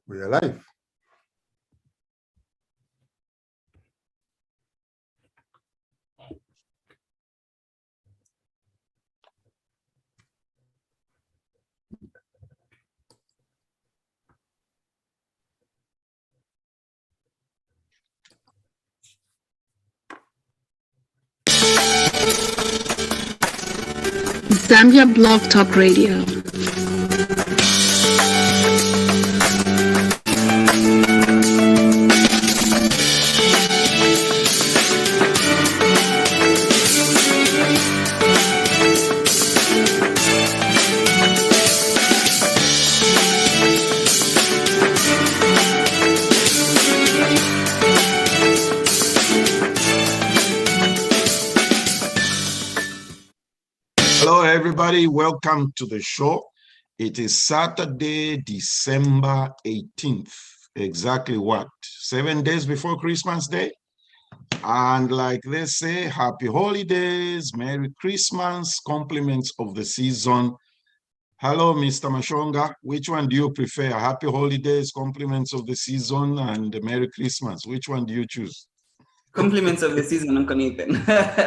We are live. Zambia Blog Talk Radio. Hello, everybody. Welcome to the show. It is Saturday, December 18th. Exactly what? 7 days before Christmas Day? And like they say, happy holidays, Merry Christmas, compliments of the season. Hello, Mr. Mashonga. Which one do you prefer? Happy holidays, compliments of the season, and Merry Christmas. Which one do you choose? Compliments of the season, Uncle Nathan.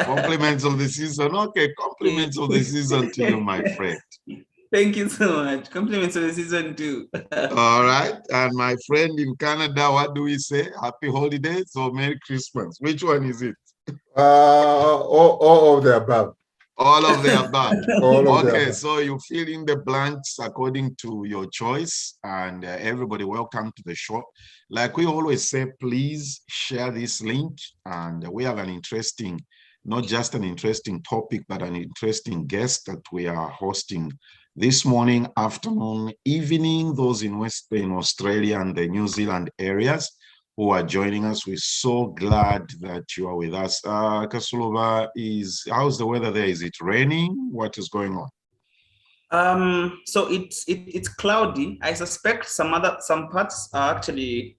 Compliments of the season. Okay, compliments of the season to you, my friend. Thank you so much. Compliments of the season too. All right. And my friend in Canada, what do we say? Happy holidays or Merry Christmas? Which one is it? All of the above. All of the above. Okay, so you fill in the blanks according to your choice. And everybody, welcome to the show. Like we always say, please share this link. And we have an interesting, not just an interesting topic, but an interesting guest that we are hosting this morning, afternoon, evening, those in Western Australia and the New Zealand areas who are joining us. We're so glad that you are with us. Kasulova, how's the weather there? Is it raining? What is going on? So it's cloudy. I suspect some parts are actually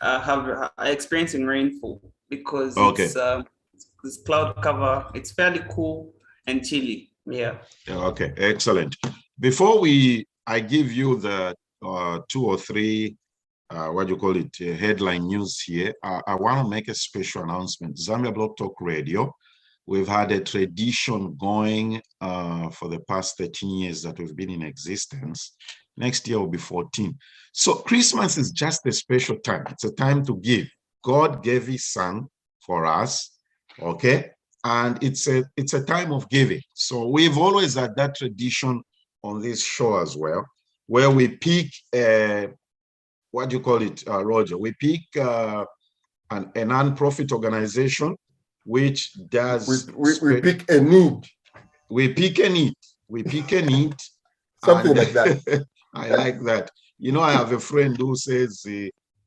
are experiencing rainfall because it's cloud cover. It's fairly cool and chilly. Yeah. Okay, excellent. Before I give you the 2 or 3 headline news here, I want to make a special announcement. Zambia Blog Talk Radio, we've had a tradition going for the past 13 years that we've been in existence. Next year will be 14. So Christmas is just a special time. It's a time to give. God gave his son for us, okay? And it's a time of giving. So we've always had that tradition on this show as well, where we pick Roger? We pick a non-profit organization which does... We pick a need. We pick a need. We pick a need. Something like that. I like that. You know, I have a friend who says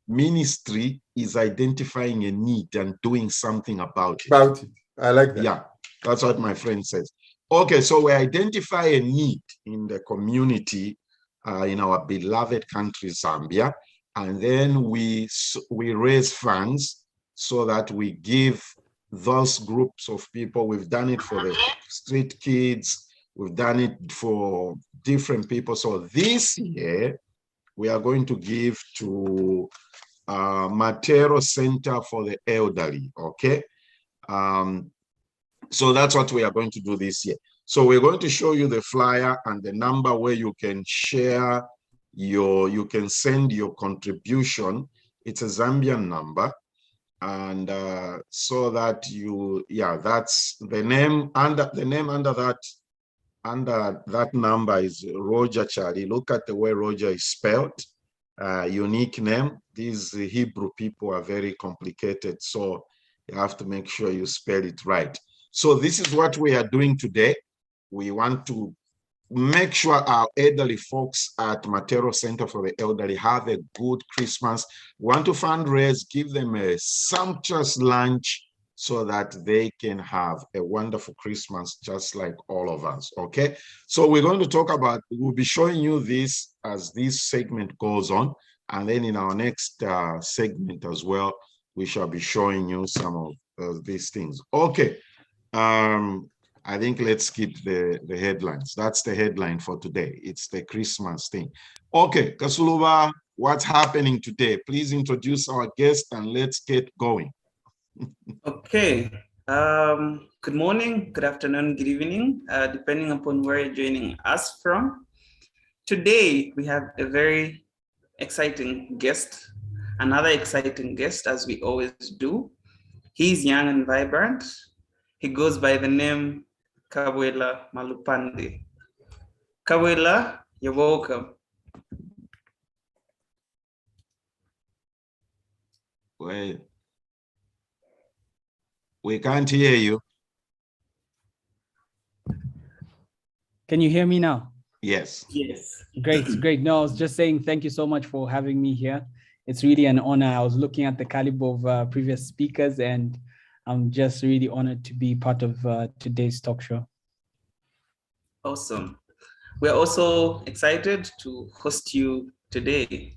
ministry is identifying a need and doing something about it. I like that. Yeah, that's what my friend says. Okay, so we identify a need in the community in our beloved country, Zambia, and then we raise funds so that we give those groups of people. We've done it for the street kids. We've done it for different people. So this year, we are going to give to Matero Center for the Elderly, okay? So that's what we are going to do this year. So we're going to show you the flyer and the number where you can share you can send your contribution. It's a Zambian number. And so that that's the name under that number is Roger Charlie. Look at the way Roger is spelled. Unique name. These Hebrew people are very complicated, so you have to make sure you spell it right. So this is what we are doing today. We want to make sure our elderly folks at Matero Center for the Elderly have a good Christmas. We want to fundraise, give them a sumptuous lunch so that they can have a wonderful Christmas just like all of us, okay? So we're going to talk about, we'll be showing you this as this segment goes on, and then in our next segment as well, we shall be showing you some of these things. Okay. I think let's skip the headlines. That's the headline for today. It's the Christmas thing. Okay, Kasuluba, what's happening today. Please introduce our guest and let's get going. Okay. Good morning, good afternoon, good evening, depending upon where you're joining us from. Today, we have a very exciting guest, another exciting guest, as we always do. He's young and vibrant. He goes by the name Kabwela Malupande. Kabwela, you're welcome. Well, we can't hear you. Can you hear me now? Yes. Yes. Great. No, I was just saying thank you so much for having me here. It's really an honor. I was looking at the caliber of previous speakers, and I'm just really honored to be part of today's talk show. Awesome. We're also excited to host you today.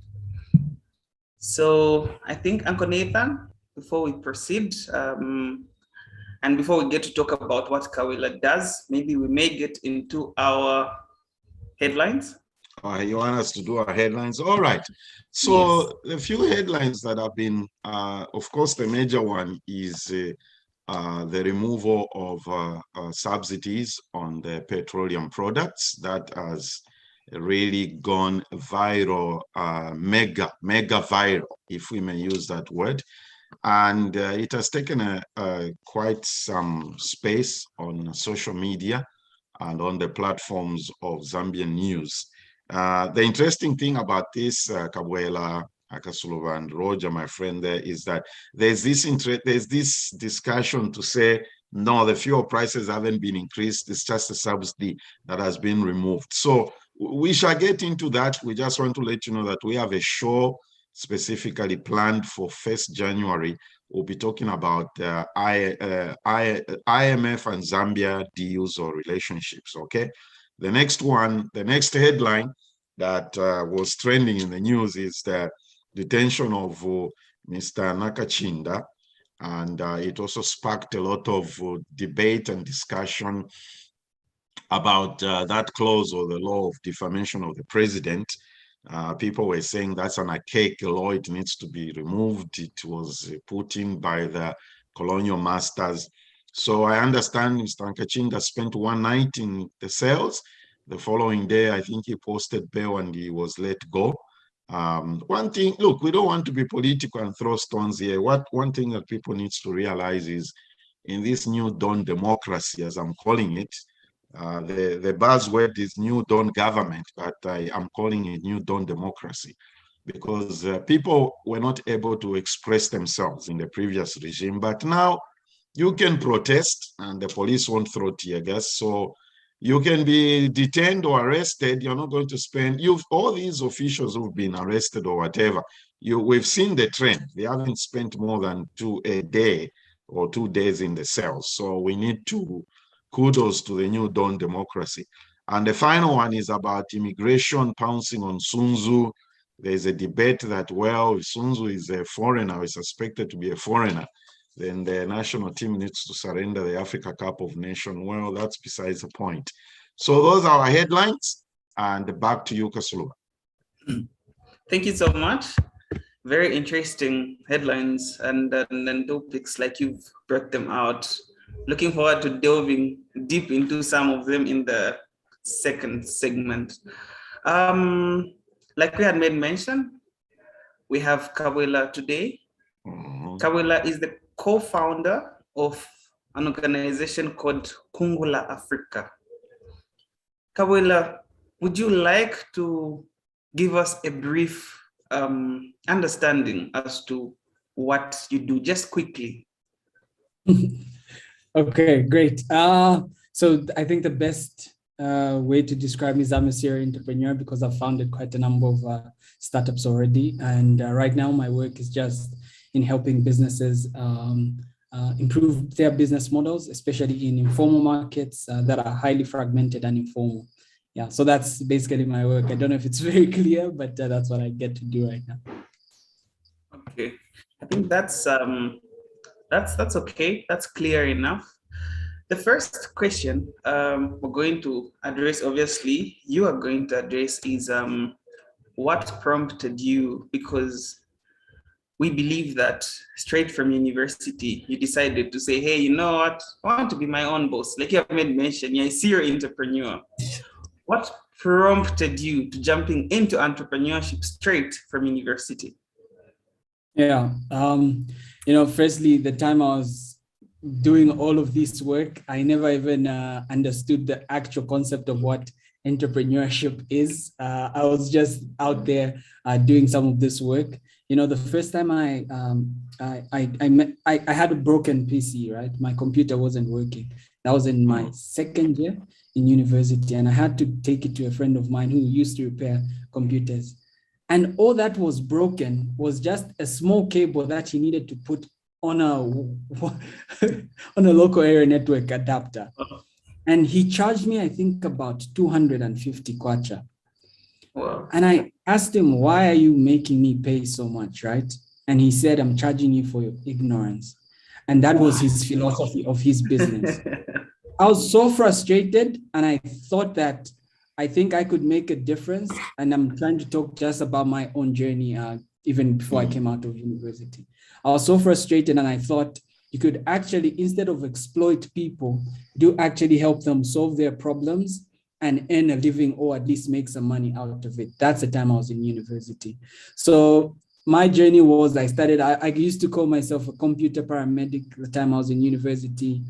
So I think, Uncle Nathan, before we proceed, and before we get to talk about what Kabwela does, maybe we may get into our headlines. You want us to do our headlines? All right. So yes. The few headlines that have been, of course, the major one is the removal of subsidies on the petroleum products. That has really gone viral, mega viral, if we may use that word. And it has taken quite some space on social media and on the platforms of Zambian news. The interesting thing about this, Kabwela, Akasulova, and Roger, my friend there, is that there's this discussion to say, no, the fuel prices haven't been increased. It's just a subsidy that has been removed. So we shall get into that. We just want to let you know that we have a show specifically planned for 1st January. We'll be talking about IMF and Zambia deals or relationships, okay? The next headline that was trending in the news is the detention of Mr. Nakachinda, and it also sparked a lot of debate and discussion about that clause or the law of defamation of the president. People were saying that's an archaic law, it needs to be removed. It was put in by the colonial masters. So I understand Mr. Nakachinda spent one night in the cells. The following day, I think he posted bail and he was let go. One thing, look, we don't want to be political and throw stones here. One thing that people need to realize is in this new dawn democracy, as I'm calling it, the buzzword is new dawn government, but I am calling it new dawn democracy because people were not able to express themselves in the previous regime, but now you can protest and the police won't throw tear gas. So you can be detained or arrested. You're not going to spend, all these officials who've been arrested or whatever, we've seen the trend. They haven't spent more than 2 days in the cells. So we need to kudos to the new dawn democracy. And the final one is about immigration pouncing on Sunzu. There's a debate that, well, if Sunzu is a foreigner, is suspected to be a foreigner, then the national team needs to surrender the Africa Cup of Nations. Well, that's besides the point. So those are our headlines, and back to you, Kasulova. Thank you so much. Very interesting headlines and topics, like you've brought them out. Looking forward to delving deep into some of them in the second segment. Like we had made mention, we have Kabwela today. Kabwela is the co-founder of an organization called Kungula Africa. Kabwela, would you like to give us a brief understanding as to what you do, just quickly? Okay, great. So I think the best way to describe me is I'm a serial entrepreneur because I've founded quite a number of startups already. And right now my work is just in helping businesses improve their business models, especially in informal markets that are highly fragmented and informal. Yeah, so that's basically my work. I don't know if it's very clear, but that's what I get to do right now. Okay, I think that's okay. That's clear enough. The first question we're going to address, obviously, you are going to address is what prompted you? Because we believe that straight from university, you decided to say, hey, you know what? I want to be my own boss. Like you have made mention, you're a serial entrepreneur. What prompted you to jumping into entrepreneurship straight from university? Yeah, firstly, the time I was doing all of this work, I never even understood the actual concept of what entrepreneurship is. I was just out there doing some of this work. The first time I had a broken PC, right? My computer wasn't working. That was in my second year in university, and I had to take it to a friend of mine who used to repair computers. And all that was broken was just a small cable that he needed to put on a local area network adapter. And he charged me, I think, about 250 kwacha. Wow. And I asked him, why are you making me pay so much, right? And he said, I'm charging you for your ignorance. And that was his philosophy of his business. I was so frustrated, and I thought that I think I could make a difference. And I'm trying to talk just about my own journey, even before I came out of university. I was so frustrated, and I thought you could actually, instead of exploit people, do actually help them solve their problems and earn a living, or at least make some money out of it. That's the time I was in university. So my journey was, I used to call myself a computer paramedic the time I was in university.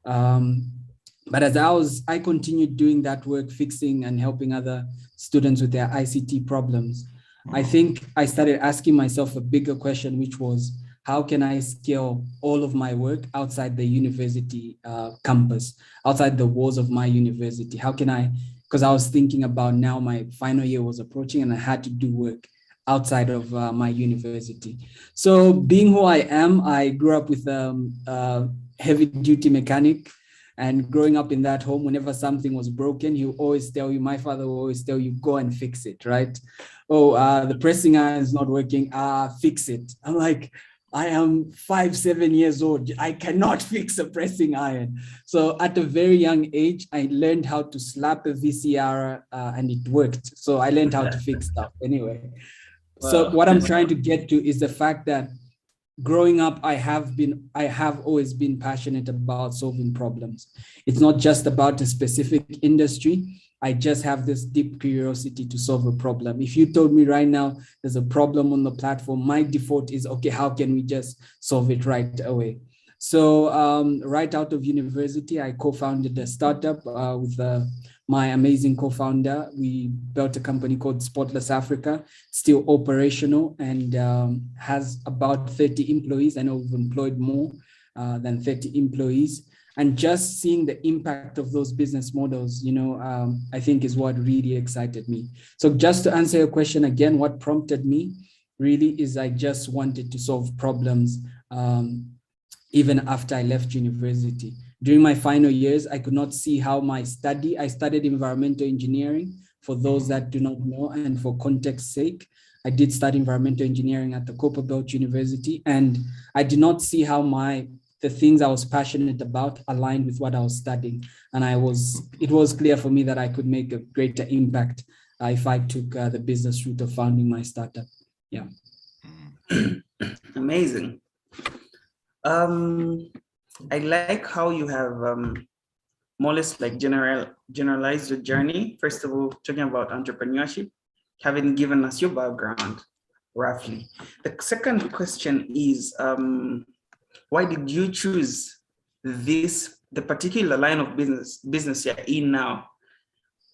But as I continued doing that work, fixing and helping other students with their ICT problems, I think I started asking myself a bigger question, which was, how can I scale all of my work outside the university campus, outside the walls of my university? How can I, because I was thinking about now my final year was approaching and I had to do work outside of my university. So being who I am, I grew up with a heavy duty mechanic. And growing up in that home, whenever something was broken, he would always tell you, my father would always tell you, go and fix it, right? Oh, the pressing iron is not working, fix it. I'm like, I am 5-7 years old. I cannot fix a pressing iron. So at a very young age, I learned how to slap a VCR and it worked. So I learned how to fix stuff anyway. Wow. So what I'm trying to get to is the fact that growing up, I have always been passionate about solving problems. It's not just about a specific industry. I just have this deep curiosity to solve a problem. If you told me right now there's a problem on the platform, my default is, okay, how can we just solve it right away? So right out of university, I co-founded a startup with my amazing co-founder. We built a company called Spotless Africa, still operational, and has about 30 employees. I know we've employed more than 30 employees. And just seeing the impact of those business models, I think is what really excited me. So just to answer your question again, what prompted me really is I just wanted to solve problems even after I left university. During my final years, I could not see how I studied environmental engineering, for those that do not know, and for context's sake, I did study environmental engineering at the Copperbelt University, and I did not see how the things I was passionate about aligned with what I was studying. And it was clear for me that I could make a greater impact if I took the business route of founding my startup. Yeah. Amazing. I like how you have more or less like generalized your journey. First of all, talking about entrepreneurship, having given us your background roughly. The second question is, why did you choose the particular line of business you're in now,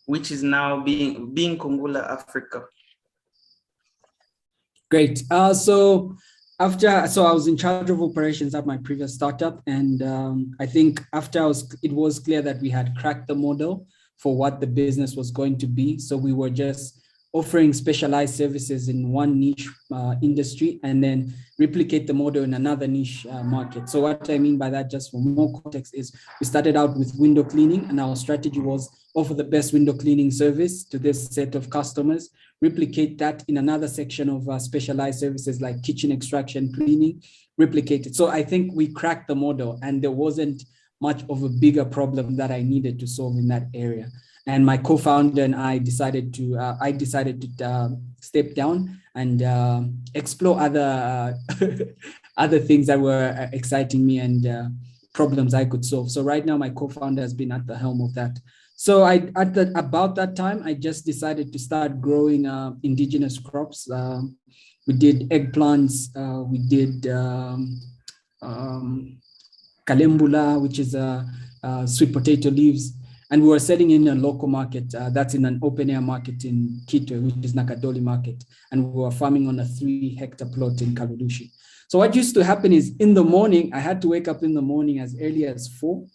which is now being Kabwela Africa? Great. So I was in charge of operations at my previous startup, and I think it was clear that we had cracked the model for what the business was going to be. So we were just offering specialized services in one niche industry and then replicate the model in another niche market. So what I mean by that, just for more context, is we started out with window cleaning, and our strategy was offer the best window cleaning service to this set of customers, replicate that in another section of specialized services like kitchen extraction, cleaning, replicate it. So I think we cracked the model, and there wasn't much of a bigger problem that I needed to solve in that area. And my co-founder and I decided to step down and explore other other things that were exciting me and problems I could solve. So right now, my co-founder has been at the helm of that. So about that time, I just decided to start growing indigenous crops. We did eggplants. We did kalembula, which is sweet potato leaves. And we were selling in a local market. That's in an open air market in Kitwe, which is Nakadoli market. And we were farming on a 3-hectare plot in Kalulushi. So what used to happen is in the morning, I had to wake up in the morning as early as 4,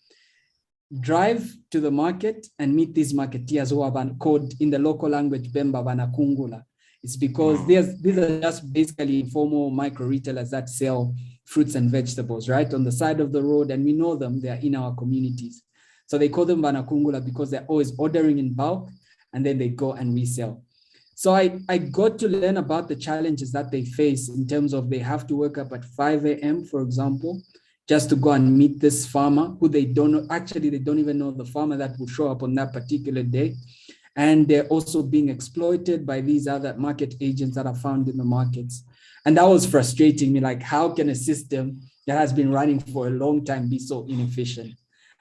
drive to the market and meet these marketeers who are called in the local language Bemba Banakungula. It's because these are just basically informal micro retailers that sell fruits and vegetables, right? On the side of the road, and we know them, they are in our communities. So they call them Banakungula because they're always ordering in bulk and then they go and resell. So I got to learn about the challenges that they face in terms of they have to wake up at 5 a.m., for example, just to go and meet this farmer who they don't know. Actually, they don't even know the farmer that will show up on that particular day. And they're also being exploited by these other market agents that are found in the markets. And that was frustrating me. Like, how can a system that has been running for a long time be so inefficient?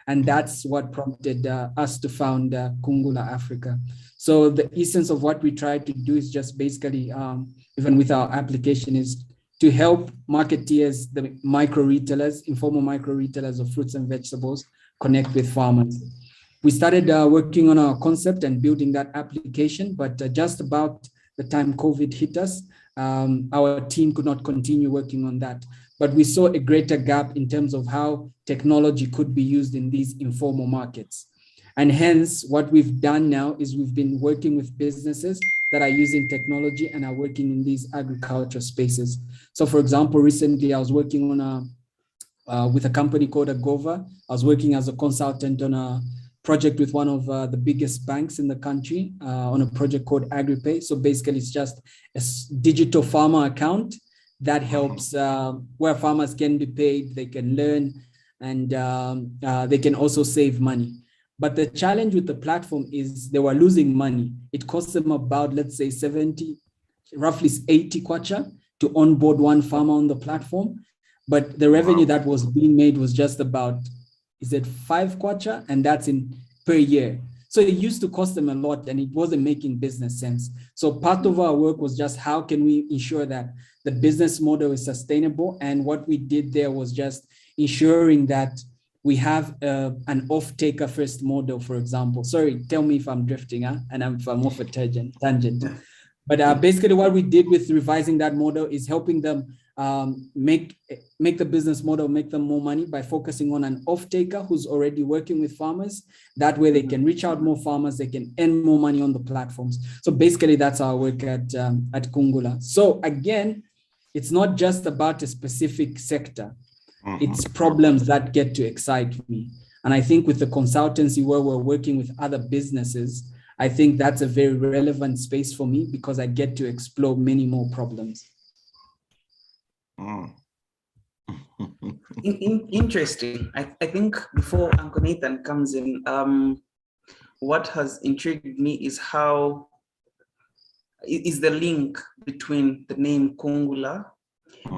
And that's what prompted us to found Kungula Africa. So the essence of what we try to do is just basically, even with our application, is to help marketeers, the micro retailers, informal micro retailers of fruits and vegetables, connect with farmers. We started working on our concept and building that application, but just about the time COVID hit us, our team could not continue working on that. But we saw a greater gap in terms of how technology could be used in these informal markets. And hence, what we've done now is we've been working with businesses that are using technology and are working in these agriculture spaces. So for example, recently I was working on with a company called Agova. I was working as a consultant on a project with one of the biggest banks in the country on a project called AgriPay. So basically it's just a digital farmer account that helps where farmers can be paid, they can learn, and they can also save money. But the challenge with the platform is they were losing money. It cost them about, let's say 70, roughly 80 kwacha to onboard one farmer on the platform. But the revenue that was being made was just about, is it 5 kwacha? And that's in per year. So it used to cost them a lot and it wasn't making business sense. So part of our work was just how can we ensure that the business model is sustainable? And what we did there was just ensuring that we have an off-taker first model, for example. Sorry, tell me if I'm drifting, and if I'm off a tangent. But basically what we did with revising that model is helping them make the business model, make them more money by focusing on an off-taker who's already working with farmers. That way they can reach out more farmers, they can earn more money on the platforms. So basically that's our work at Kungula. So again, it's not just about a specific sector. It's problems that get to excite me. And I think with the consultancy where we're working with other businesses, I think that's a very relevant space for me because I get to explore many more problems. Interesting. I think before Uncle Nathan comes in, what has intrigued me is how is the link between the name Kungula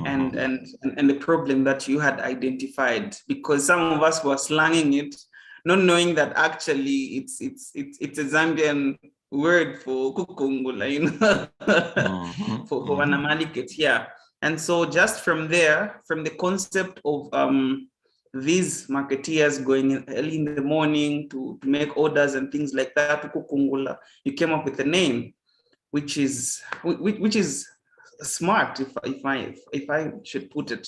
and the problem that you had identified, because some of us were slanging it, not knowing that actually it's a Zambian word for kukungula, you know, for wanamaliket, yeah. And so just from there, from the concept of these marketeers going in early in the morning to make orders and things like that, kukungula, you came up with a name, which is smart, if I should put it.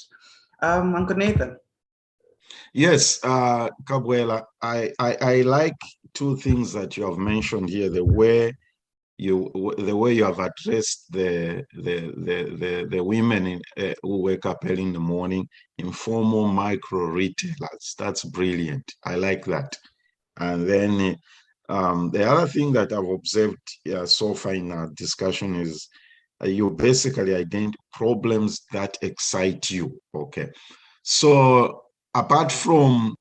Uncle Nathan. Yes, Kabwela, I like two things that you have mentioned here: the way you have addressed the women who wake up early in the morning, informal micro retailers. That's brilliant. I like that. And then the other thing that I've observed so far in our discussion is you basically identify problems that excite you. Okay, so apart from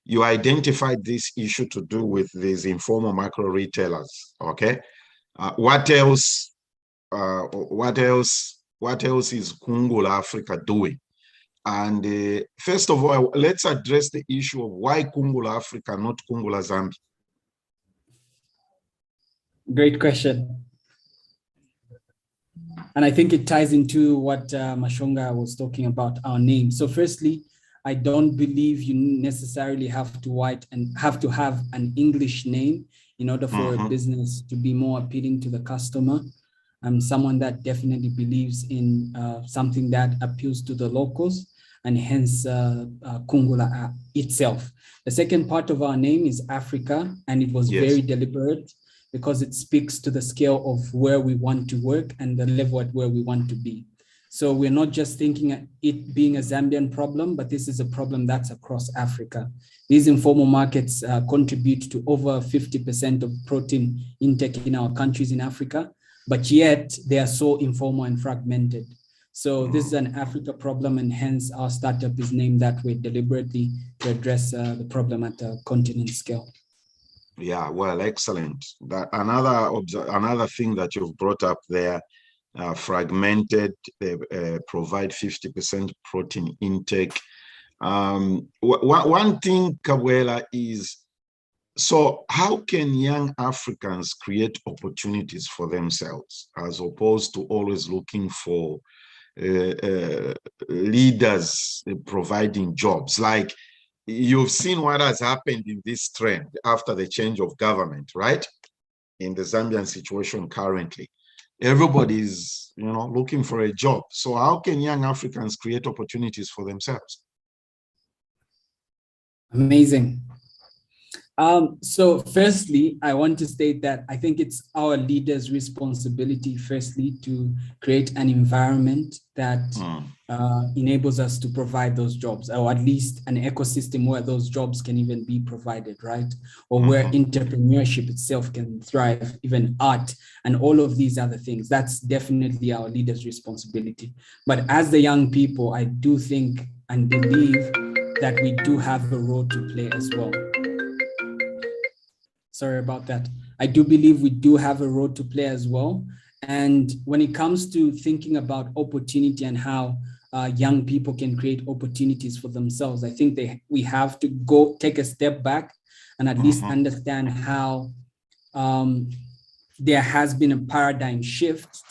you identified this issue to do with these informal macro retailers. Okay. What else is Kungula Africa doing? And first of all, let's address the issue of why Kungula Africa, not Kungula Zambia. Great question. And I think it ties into what Mashonga was talking about, our name. So firstly, I don't believe you necessarily have to have an English name in order for a business to be more appealing to the customer. I'm someone that definitely believes in something that appeals to the locals, and hence Kungula itself. The second part of our name is Africa, and it was very deliberate because it speaks to the scale of where we want to work and the level at where we want to be. So we're not just thinking it being a Zambian problem, but this is a problem that's across Africa. These informal markets contribute to over 50% of protein intake in our countries in Africa, but yet they are so informal and fragmented. So this is an Africa problem, and hence our startup is named that way deliberately to address the problem at a continent scale. Yeah, well, excellent. That another thing that you've brought up there, fragmented, provide 50% protein intake. One thing, Kabwela, is, so how can young Africans create opportunities for themselves as opposed to always looking for leaders providing jobs? Like, you've seen what has happened in this trend after the change of government, right? In the Zambian situation currently, everybody's, looking for a job. So how can young Africans create opportunities for themselves? Amazing. So firstly, I want to state that I think it's our leaders' responsibility, firstly, to create an environment that enables us to provide those jobs, or at least an ecosystem where those jobs can even be provided, right? Or where entrepreneurship itself can thrive, even art and all of these other things. That's definitely our leaders' responsibility. But as the young people, I do think and believe that we do have a role to play as well. Sorry about that. I do believe we do have a role to play as well. And when it comes to thinking about opportunity and how young people can create opportunities for themselves, I think we have to go take a step back and at least understand how there has been a paradigm shift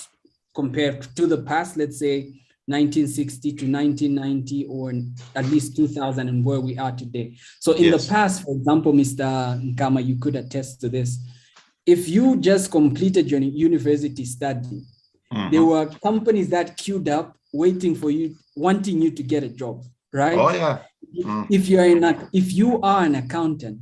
compared to the past, let's say 1960 to 1990, or at least 2000, and where we are today. So in the past, for example, Mr. Nkama, you could attest to this. If you just completed your university study, there were companies that queued up waiting for you, wanting you to get a job, right? Oh, yeah. If you are an accountant,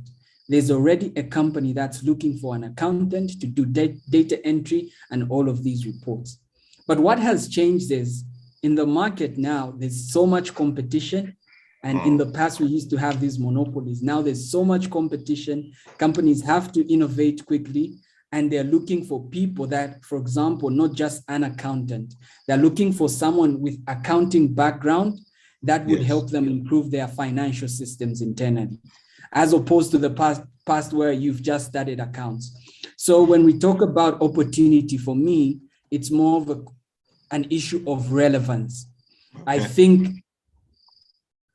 there's already a company that's looking for an accountant to do data entry and all of these reports. But what has changed is, in the market now, there's so much competition. And in the past, we used to have these monopolies. Now there's so much competition. Companies have to innovate quickly. And they're looking for people that, for example, not just an accountant. They're looking for someone with accounting background that would help them improve their financial systems internally, as opposed to the past where you've just studied accounts. So when we talk about opportunity, for me, it's more of an issue of relevance. I think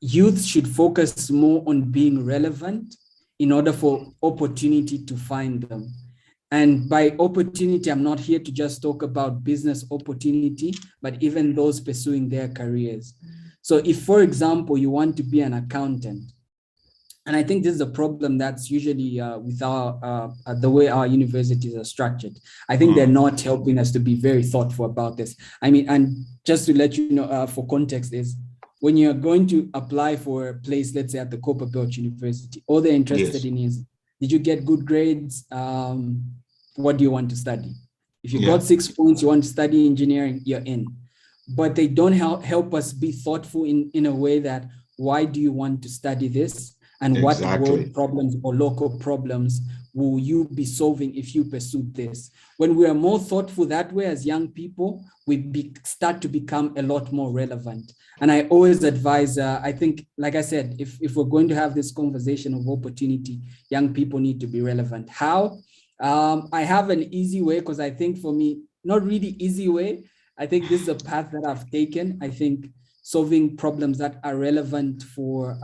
youth should focus more on being relevant in order for opportunity to find them. And by opportunity, I'm not here to just talk about business opportunity, but even those pursuing their careers. So if, for example, you want to be an accountant, and I think this is a problem that's usually with the way our universities are structured. I think they're not helping us to be very thoughtful about this. I mean, and just to let you know, for context is, when you're going to apply for a place, let's say at the Copperbelt University, all they're interested in is, did you get good grades? What do you want to study? If you got 6 points, you want to study engineering, you're in. But they don't help us be thoughtful in a way that, why do you want to study this? And what world problems or local problems will you be solving if you pursued this? When we are more thoughtful that way as young people, we start to become a lot more relevant. And I always advise, I think, like I said, if we're going to have this conversation of opportunity, young people need to be relevant. How? I have an easy way, because I think for me, not really easy way. I think this is a path that I've taken. I think solving problems that are relevant for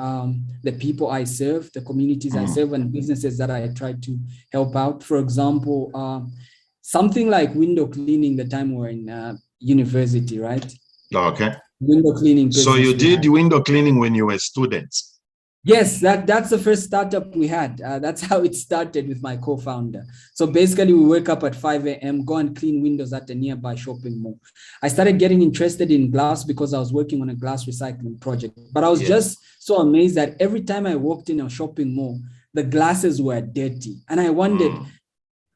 the people I serve, the communities I serve, and businesses that I try to help out. For example, something like window cleaning the time we're in university, right? Okay. Window cleaning business. So you did window cleaning when you were students? Yes, that's the first startup we had. That's how it started with my co-founder. So basically we wake up at 5 a.m., go and clean windows at a nearby shopping mall. I started getting interested in glass because I was working on a glass recycling project. But I was just so amazed that every time I walked in a shopping mall, the glasses were dirty. And I wondered,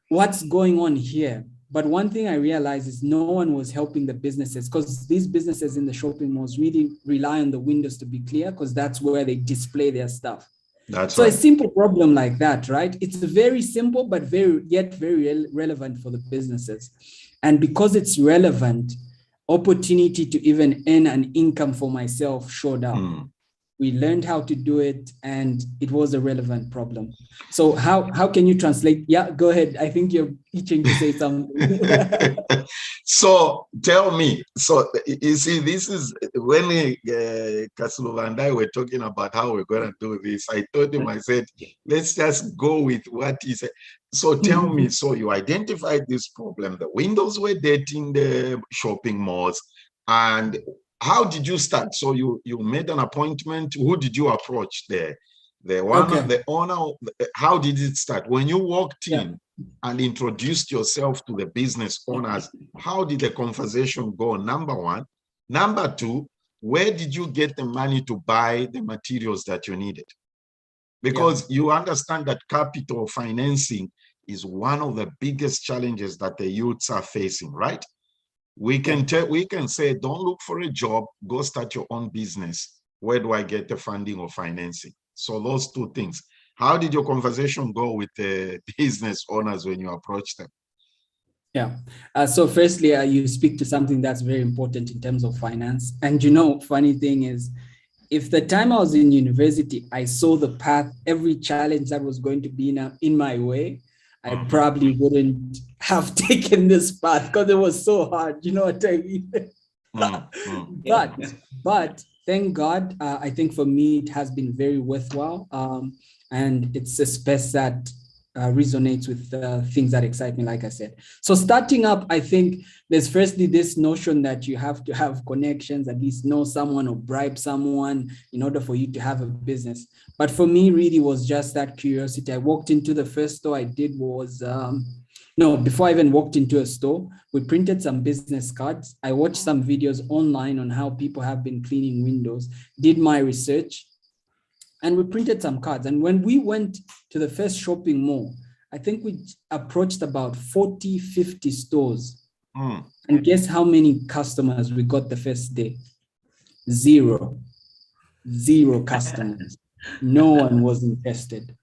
what's going on here? But one thing I realized is no one was helping the businesses, because these businesses in the shopping malls really rely on the windows to be clear, because that's where they display their stuff. That's so right. A simple problem like that, right? It's very simple, but very relevant for the businesses. And because it's relevant, opportunity to even earn an income for myself showed up. We learned how to do it, and it was a relevant problem. So how can you translate? Yeah, go ahead. I think you're itching to say something. So tell me, so you see, this is when Kasuluva and I were talking about how we're going to do this. I told him, I said, let's just go with what he said. So tell me, so you identified this problem. The windows were dirty in the shopping malls, and how did you start? So you made an appointment. Who did you approach there? The owner. How did it start? When you walked in and introduced yourself to the business owners, how did the conversation go? Number one. Number two, where did you get the money to buy the materials that you needed? Because you understand that capital financing is one of the biggest challenges that the youths are facing, right? We can say, don't look for a job, go start your own business. Where do I get the funding or financing? So those two things. How did your conversation go with the business owners when you approached them? Yeah. So firstly, you speak to something that's very important in terms of finance. And funny thing is, if the time I was in university, I saw the path, every challenge that was going to be in my way, I probably wouldn't have taken this path because it was so hard. You know what I mean? But thank God, I think for me, it has been very worthwhile. And it's a space that resonates with things that excite me, like I said. So starting up, I think there's firstly this notion that you have to have connections, at least know someone or bribe someone in order for you to have a business. But for me, really was just that curiosity. I walked into the first store I did was, before I even walked into a store, we printed some business cards. I watched some videos online on how people have been cleaning windows, did my research, and we printed some cards. And when we went to the first shopping mall, I think we approached about 40, 50 stores. And guess how many customers we got the first day? Zero customers. No one was interested.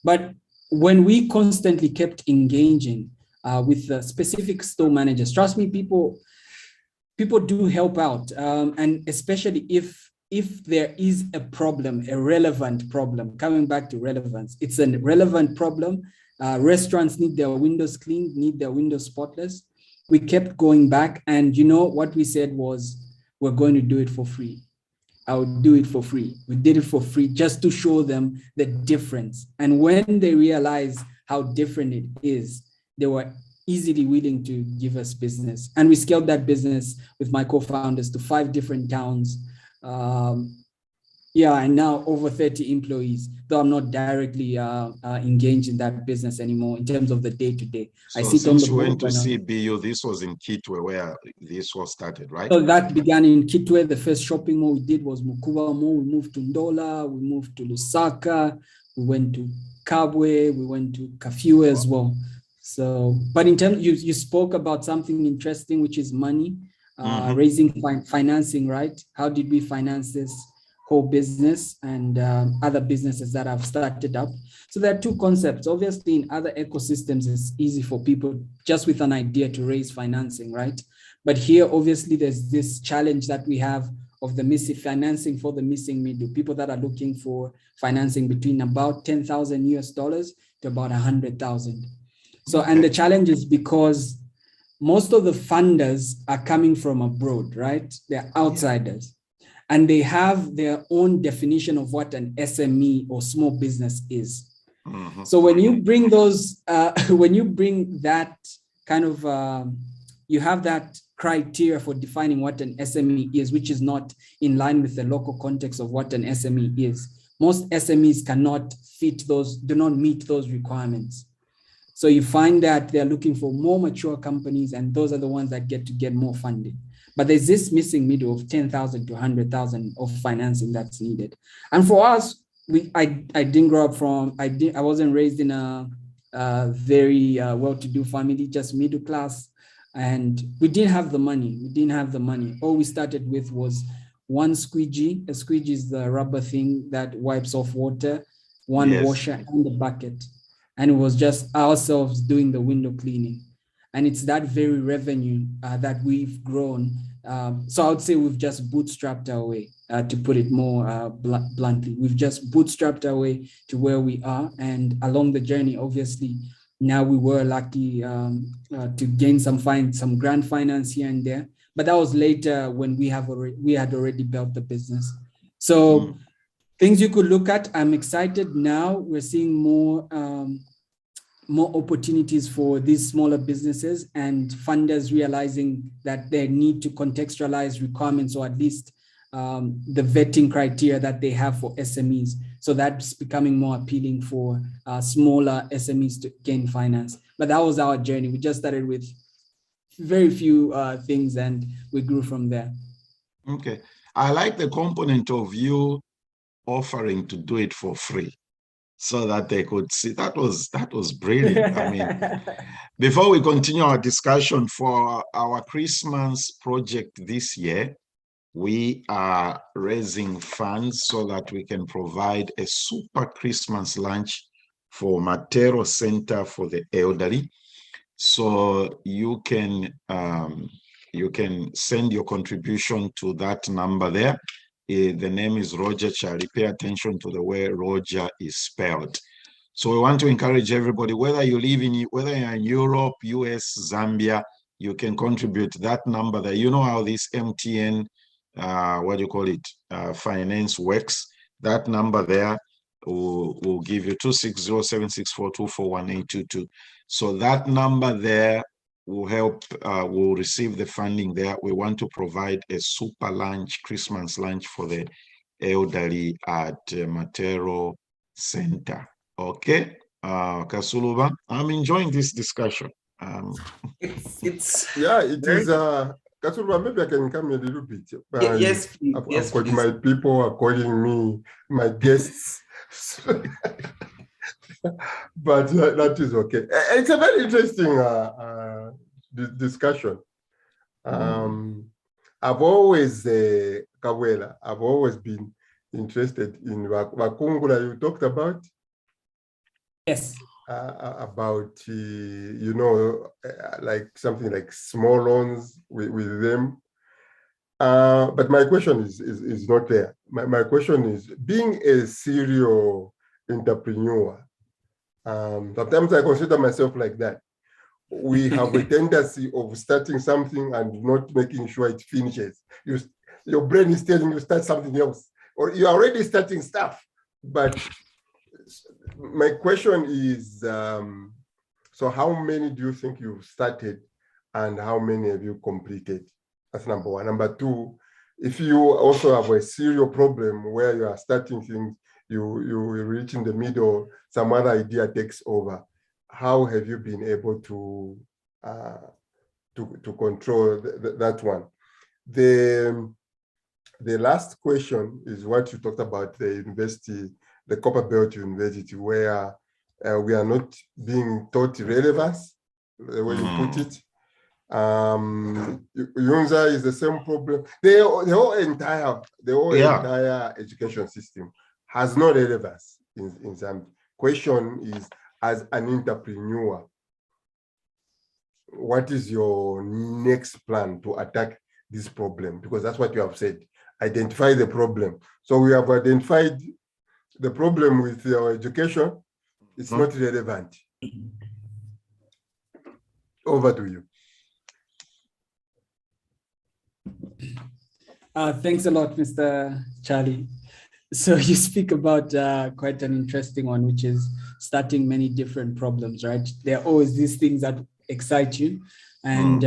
But when we constantly kept engaging with specific store managers, trust me, people do help out. And especially if there is a problem, a relevant problem, coming back to relevance, it's a relevant problem. Restaurants need their windows cleaned, need their windows spotless. We kept going back, and what we said was, we're going to do it for free. I would do it for free. We did it for free just to show them the difference. And when they realized how different it is, they were easily willing to give us business. And we scaled that business with my co-founders to 5 different towns. And now over 30 employees, though I'm not directly engaged in that business anymore in terms of the day-to-day. So I sit on the board. Went to CBU, this was in Kitwe where this was started, right? So that began in Kitwe. The first shopping mall we did was Mukuba Mall. We moved to Ndola, we moved to Lusaka, we went to Kabwela, we went to Kafue as well. So, but in terms, you spoke about something interesting, which is money, raising financing, right? How did we finance this? core business and other businesses that I've started up. So there are two concepts. Obviously, in other ecosystems, it's easy for people just with an idea to raise financing, right? But here, obviously, there's this challenge that we have of the missing financing for the missing middle, people that are looking for financing between about 10,000 US dollars to about 100,000. So, and the challenge is because most of the funders are coming from abroad, right? They're outsiders. And they have their own definition of what an SME or small business is. Mm-hmm. So when you bring those, when you bring that kind of, you have that criteria for defining what an SME is, which is not in line with the local context of what an SME is. Most SMEs cannot fit those, do not meet those requirements. So you find that they're looking for more mature companies, and those are the ones that get more funding. But there's this missing middle of 10,000 to 100,000 of financing that's needed. And for us, I didn't grow up from, I wasn't raised in a very well-to-do family, just middle class. And we didn't have the money. All we started with was one squeegee. A squeegee is the rubber thing that wipes off water, one washer and a bucket. And it was just ourselves doing the window cleaning. And it's that very revenue that we've grown. So I would say we've just bootstrapped our way, to put it more bluntly. We've just bootstrapped our way to where we are. And along the journey, obviously, now we were lucky to gain some grant finance here and there. But that was later when we had already built the business. So things you could look at. I'm excited now. We're seeing more opportunities for these smaller businesses and funders realizing that they need to contextualize requirements, or at least the vetting criteria that they have for SMEs. So that's becoming more appealing for smaller SMEs to gain finance. But that was our journey. We just started with very few things and we grew from there. Okay. I like the component of you offering to do it for free, so that they could see. That was brilliant. I mean, before we continue our discussion, for our Christmas project this year, we are raising funds so that we can provide a super Christmas lunch for Matero Center for the Elderly. So you can send your contribution to that number there. The name is Roger Charlie. Pay attention to the way Roger is spelled. So we want to encourage everybody, whether you're in Europe, US, Zambia, you can contribute that number there. You know how this MTN, finance works. That number there will give you 260-764-241-822. So that number there will help, will receive the funding there. We want to provide a super lunch, Christmas lunch for the elderly at Matero Center. Okay, Kasuluba, I'm enjoying this discussion. It is. Kasuluba, maybe I can come a little bit. Yes, please. I've got my people are calling me, my guests. But that is okay. It's a very interesting discussion. I've always, Kabwela, I've always been interested in Wakungula you talked about. Yes. About, like something like small loans with them. But my question is not there. My question is, being a serial entrepreneur, sometimes I consider myself like that. We have a tendency of starting something and not making sure it finishes. Your brain is telling you start something else, or you're already starting stuff. But my question is, so how many do you think you've started and how many have you completed? That's number one. Number two, if you also have a serial problem where you are starting things, you reach in the middle, some other idea takes over. How have you been able to control that one? The last question is what you talked about, the university, the Copper Belt University, where we are not being taught relevance, the way you put it. Yunza is the same problem. The whole entire education system has no relevance in Zambia. Question is, as an entrepreneur, what is your next plan to attack this problem? Because that's what you have said. Identify the problem. So we have identified the problem with your education. It's not relevant. Over to you. Thanks a lot, Mr. Charlie. So you speak about quite an interesting one, which is starting many different problems, right? There are always these things that excite you. And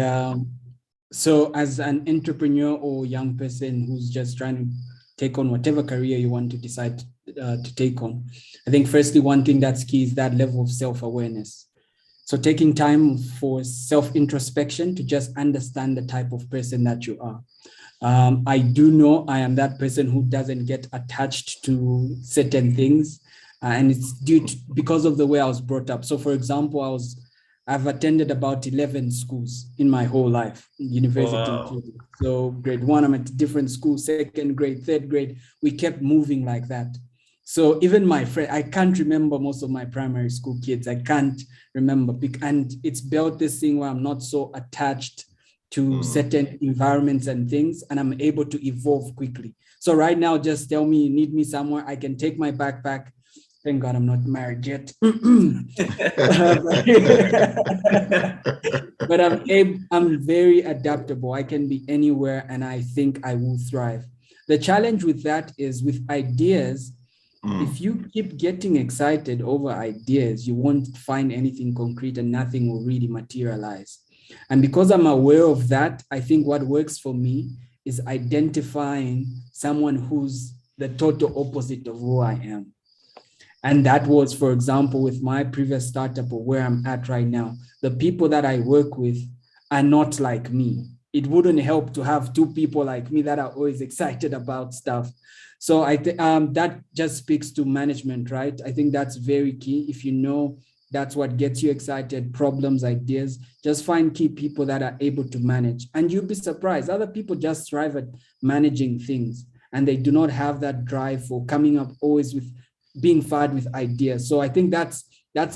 so as an entrepreneur or young person who's just trying to take on whatever career you want to decide to take on, I think firstly, one thing that's key is that level of self-awareness. So taking time for self-introspection to just understand the type of person that you are. I do know I am that person who doesn't get attached to certain things, and it's because of the way I was brought up. So for example, I've attended about 11 schools in my whole life, university included. So grade 1, I'm at a different school, 2nd grade, 3rd grade, we kept moving like that. So even my friend, I can't remember most of my primary school kids. I can't remember. And it's built this thing where I'm not so attached to certain environments and things, and I'm able to evolve quickly. So right now, just tell me you need me somewhere, I can take my backpack. Thank God I'm not married yet. But I'm very adaptable. I can be anywhere and I think I will thrive. The challenge with that is with ideas, if you keep getting excited over ideas, you won't find anything concrete and nothing will really materialize. And because I'm aware of that, I think what works for me is identifying someone who's the total opposite of who I am. And that was, for example, with my previous startup or where I'm at right now, the people that I work with are not like me. It wouldn't help to have 2 people like me that are always excited about stuff. So I think that just speaks to management, right? I think that's very key. If you know that's what gets you excited, problems, ideas, just find key people that are able to manage. And you'll be surprised. Other people just thrive at managing things and they do not have that drive for coming up always with being fired with ideas. So I think that's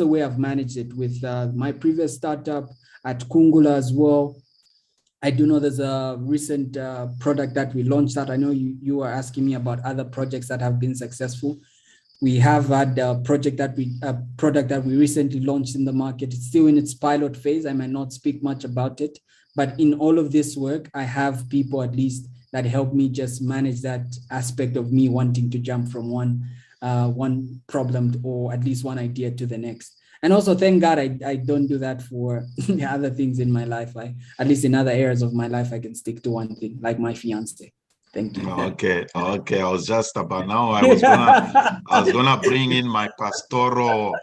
a way I've managed it with my previous startup at Kungula as well. I do know there's a recent product that we launched that I know you were asking me about other projects that have been successful. We have had a product that we recently launched in the market. It's still in its pilot phase. I might not speak much about it, but in all of this work, I have people at least that help me just manage that aspect of me wanting to jump from one problem or at least one idea to the next. And also, thank God, I don't do that for the other things in my life. At least in other areas of my life, I can stick to one thing, like my fiance. Thank you. Okay. I was just about now. I was gonna bring in my pastoral.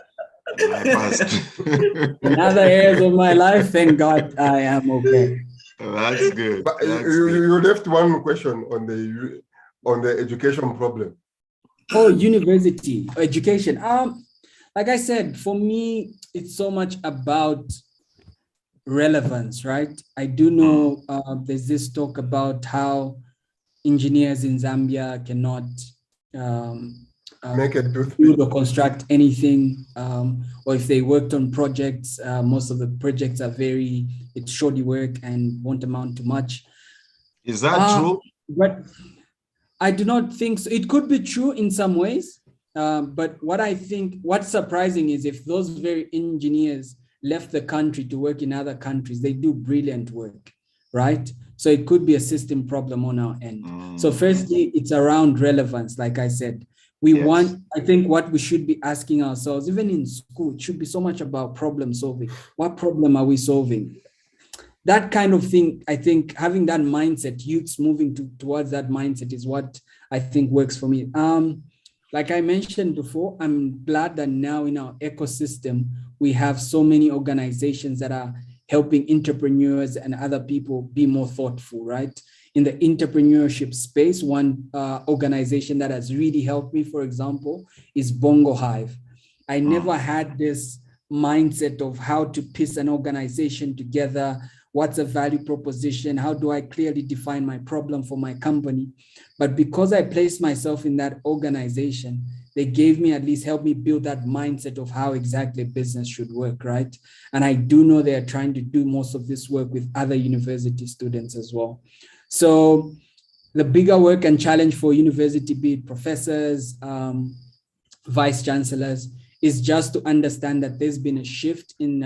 In other areas of my life, thank God, I am okay. That's good. But you left one question on the education problem. Oh, university education. Like I said, for me, it's so much about relevance, right? I do know there's this talk about how engineers in Zambia cannot make it build or construct anything, or if they worked on projects, most of the projects are it's shoddy work and won't amount to much. Is that true? But I do not think so. It could be true in some ways. But what's surprising is if those very engineers left the country to work in other countries, they do brilliant work, right? So it could be a system problem on our end. So firstly, it's around relevance. Like I said, I think what we should be asking ourselves, even in school, it should be so much about problem solving. What problem are we solving? That kind of thing, I think having that mindset, youths moving towards that mindset is what I think works for me. Like I mentioned before, I'm glad that now in our ecosystem, we have so many organizations that are helping entrepreneurs and other people be more thoughtful, right? In the entrepreneurship space, one organization that has really helped me, for example, is Bongo Hive. I never had this mindset of how to piece an organization together. What's a value proposition? How do I clearly define my problem for my company? But because I placed myself in that organization, they gave me, at least helped me build that mindset of how exactly business should work, right? And I do know they are trying to do most of this work with other university students as well. So the bigger work and challenge for university, be it professors, vice chancellors, is just to understand that there's been a shift in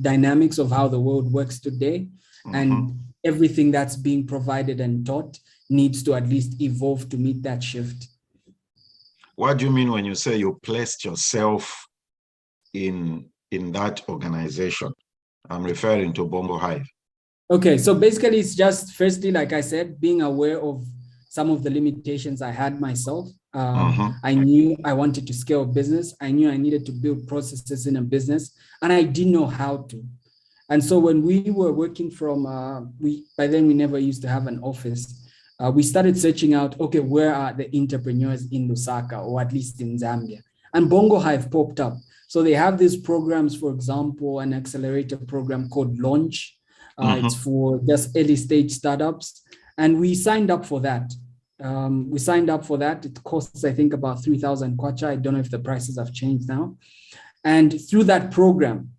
dynamics of how the world works today, and everything that's being provided and taught needs to at least evolve to meet that shift. What do you mean when you say you placed yourself in that organization? I'm referring to Bongo Hive. Okay, so basically it's just, firstly, like I said, being aware of some of the limitations I had myself. I knew I wanted to scale a business. I knew I needed to build processes in a business, and I didn't know how to. And so when we were working from, by then we never used to have an office. We started searching out, okay, where are the entrepreneurs in Lusaka, or at least in Zambia? And Bongo Hive popped up. So they have these programs, for example, an accelerator program called Launch. It's for just early stage startups. And we signed up for that. It costs, I think, about 3,000 kwacha. I don't know if the prices have changed now. And through that program,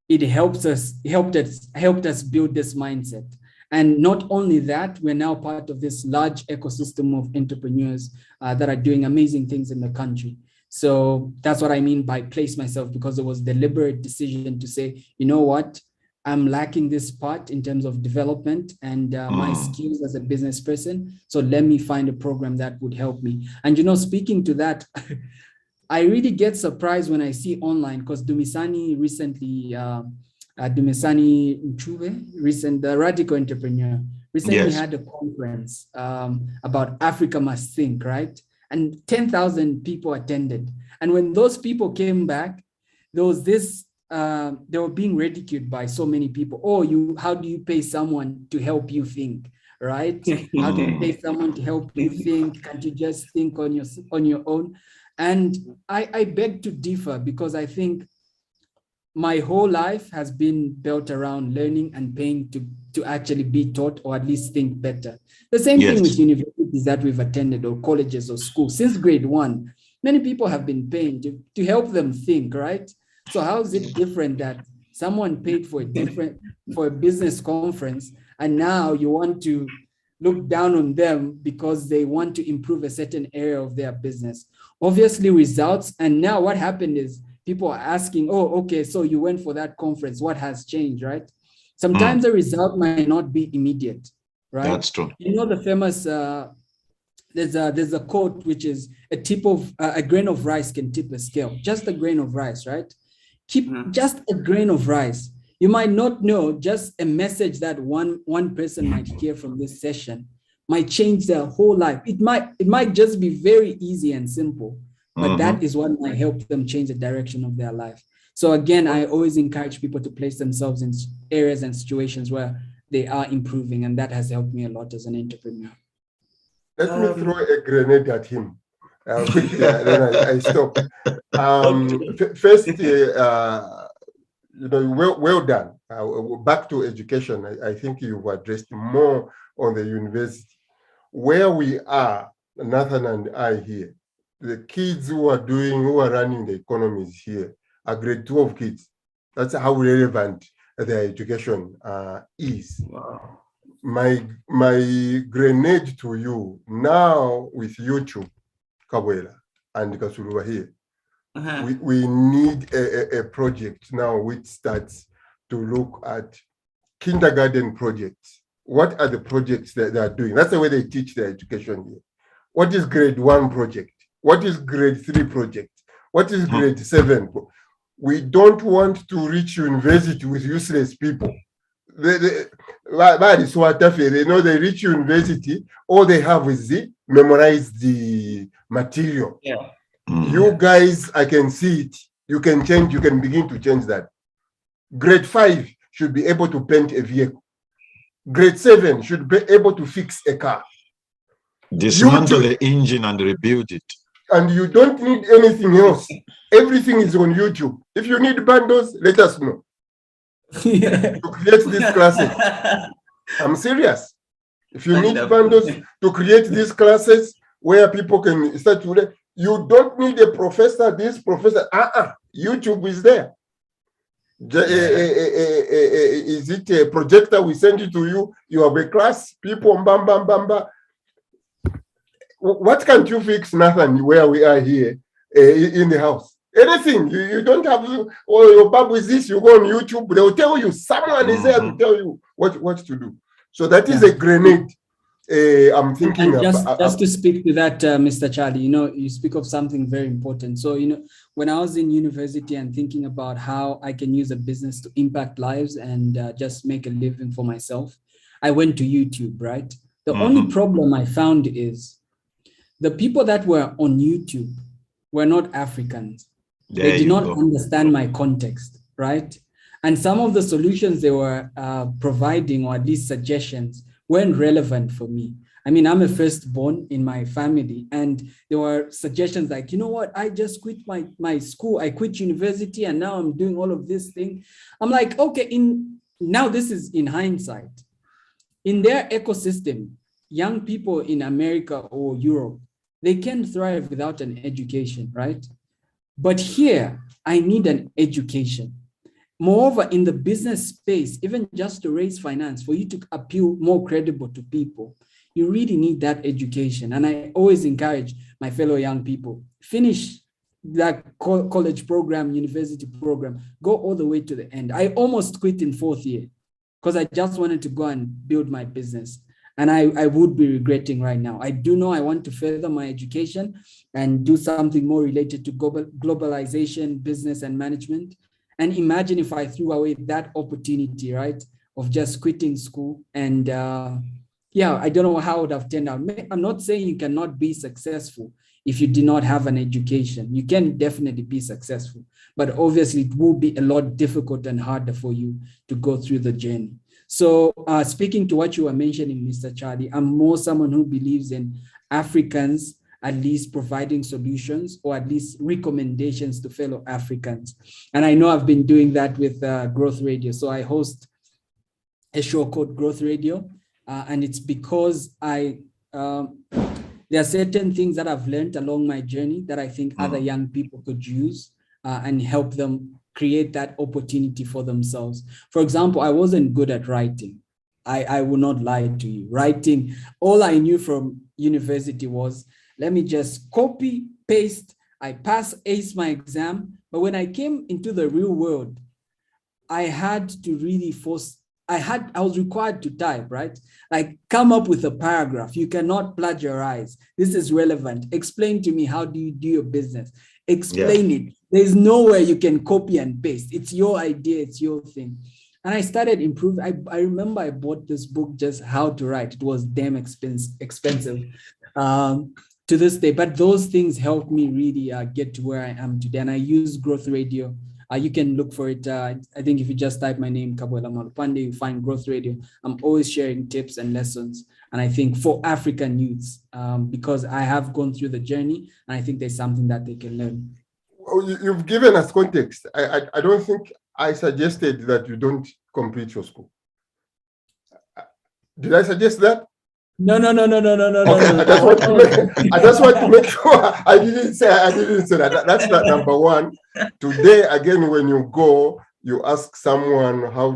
it helped us build this mindset. And not only that, we're now part of this large ecosystem of entrepreneurs that are doing amazing things in the country. So that's what I mean by place myself, because it was a deliberate decision to say, you know what, I'm lacking this part in terms of development and my skills as a business person. So let me find a program that would help me. And, you know, speaking to that, I really get surprised when I see online, because Dumisani recently, Dumisani Mchube, the radical entrepreneur, recently had a conference about Africa Must Think, right? And 10,000 people attended. And when those people came back, there was this, they were being ridiculed by so many people. Oh, how do you pay someone to help you think, right? How do you pay someone to help you think? Can't you just think on your own? And I beg to differ, because I think my whole life has been built around learning and paying to actually be taught, or at least think better. The same thing with universities that we've attended, or colleges or schools. Since grade 1, many people have been paying to help them think, right? So how is it different that someone paid for a business conference, and now you want to look down on them because they want to improve a certain area of their business? Obviously results. And now what happened is people are asking, oh, okay, so you went for that conference, what has changed, right? Sometimes the result might not be immediate, right? That's true. You know, the famous, there's a quote, which is a grain of rice can tip a scale, just a grain of rice, right? Keep just a grain of rice. You might not know, just a message that one person might hear from this session might change their whole life. It might just be very easy and simple, but that is what might help them change the direction of their life. So again, I always encourage people to place themselves in areas and situations where they are improving, and that has helped me a lot as an entrepreneur. Let me throw a grenade at him. Then I stop. First, well done. Back to education. I think you've addressed more on the university. Where we are, Nathan and I here, the kids who are running the economies here are grade 12 kids. That's how relevant their education is. Wow. My grenade to you now with YouTube, Kabwela and Kasuluwa here, we need a project now which starts to look at kindergarten projects. What are the projects that they are doing? That's the way they teach their education here. What is grade 1 project? What is grade 3 project? What is grade 7? We don't want to reach university with useless people. They reach university, all they have is memorize the material. Yeah. You guys, I can see it. You can change, you can begin to change that. Grade 5 should be able to paint a vehicle. Grade 7 should be able to fix a car. Dismantle the engine and rebuild it. and you don't need anything else. Everything is on YouTube. If you need bundles, let us know. To create these classes. I'm serious. If you need bundles to create these classes where people can start to learn, you don't need a professor, this professor. YouTube is there. Is it a projector? We send it to you. You have a class. People, bam, bam, bam, bam. What can't you fix, Nathan, where we are here in the house? Anything. You don't have, your Bible is this, you go on YouTube, they'll tell you, someone is there to tell you what to do. So that is a grenade. I'm thinking and just to speak to that, Mr. Charlie, you speak of something very important. So, when I was in university and thinking about how I can use a business to impact lives and just make a living for myself, I went to YouTube, right? The only problem I found is the people that were on YouTube were not Africans. They did not understand my context, right? And some of the solutions they were providing, or at least suggestions, weren't relevant for me. I mean, I'm a firstborn in my family, and there were suggestions like, I just quit my school, I quit university, and now I'm doing all of this thing. I'm like, okay, now this is in hindsight. In their ecosystem, young people in America or Europe, they can thrive without an education, right? But here, I need an education. Moreover, in the business space, even just to raise finance, for you to appeal more credible to people, you really need that education. And I always encourage my fellow young people, finish that college program, university program, go all the way to the end. I almost quit in 4th year because I just wanted to go and build my business. And I would be regretting right now. I do know I want to further my education and do something more related to globalization, business, and management. And imagine if I threw away that opportunity, right, of just quitting school. And I don't know how it would have turned out. I'm not saying you cannot be successful if you do not have an education. You can definitely be successful, but obviously it will be a lot difficult and harder for you to go through the journey. So speaking to what you were mentioning, Mr. Charlie, I'm more someone who believes in Africans at least providing solutions or at least recommendations to fellow Africans. And I know I've been doing that with Growth Radio. So I host a show called Growth Radio. And it's because there are certain things that I've learned along my journey that I think other young people could use and help them create that opportunity for themselves. For example, I wasn't good at writing. I will not lie to you. Writing, all I knew from university was, let me just copy, paste, I ace my exam. But when I came into the real world, I had to really I was required to type, right? Like, come up with a paragraph. You cannot plagiarize. This is relevant. Explain to me, how do you do your business? Explain it. There's nowhere you can copy and paste. It's your idea, it's your thing. And I started improving. I remember I bought this book, just how to write. It was damn expensive to this day, but those things helped me really get to where I am today. And I use Growth Radio. You can look for it. I think if you just type my name, Kabwela Malupande, you find Growth Radio. I'm always sharing tips and lessons. And I think for African youths, because I have gone through the journey, and I think there's something that they can learn. Well, you've given us context. I don't think I suggested that you don't complete your school. Did I suggest that? No. Okay, No. I just want to make sure I didn't say that. That's not number one. Today, again, when you go, you ask someone how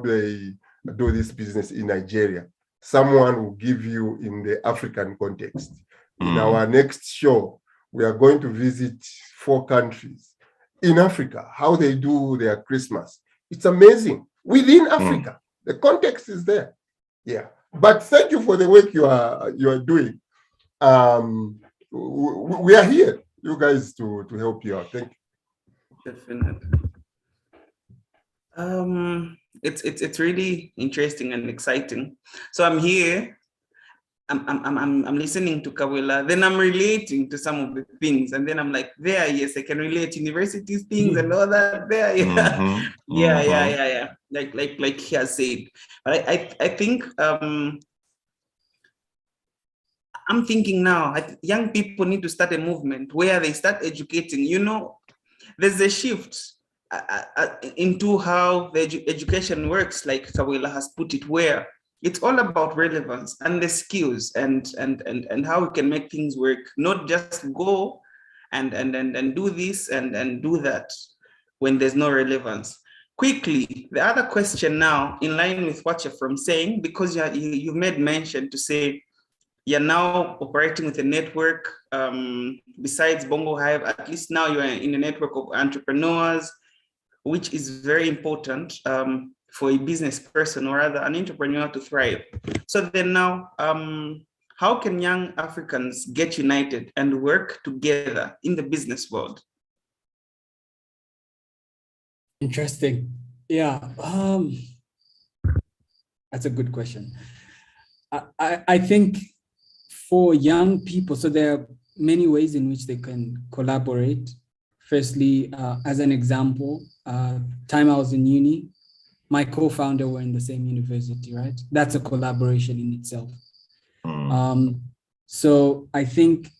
they do this business in Nigeria. Someone will give you in the African context. In our next show, we are going to visit 4 countries in Africa, how they do their Christmas. It's amazing. Within Africa, the context is there. Yeah. But thank you for the work you are doing. We are here, you guys, to help you out. Thank you. Definitely. It's really interesting and exciting. So I'm here. I'm listening to Kabwela, then I'm relating to some of the things, and then I'm like, yes, I can relate universities things and all that. Yeah. Like he has said. But I think I'm thinking now, young people need to start a movement where they start educating. There's a shift into how the education works, like Kabwela has put it, where it's all about relevance and the skills and how we can make things work, not just go and do this and do that when there's no relevance. Quickly, the other question now, in line with what you're from saying, because you made mention to say you're now operating with a network, besides Bongo Hive, at least now you're in a network of entrepreneurs, which is very important for a business person, or rather an entrepreneur, to thrive. So then now, how can young Africans get united and work together in the business world? Interesting. Yeah, that's a good question. I think for young people, so there are many ways in which they can collaborate. Firstly, as an example, time I was in uni, my co-founder were in the same university, right? That's a collaboration in itself. So I think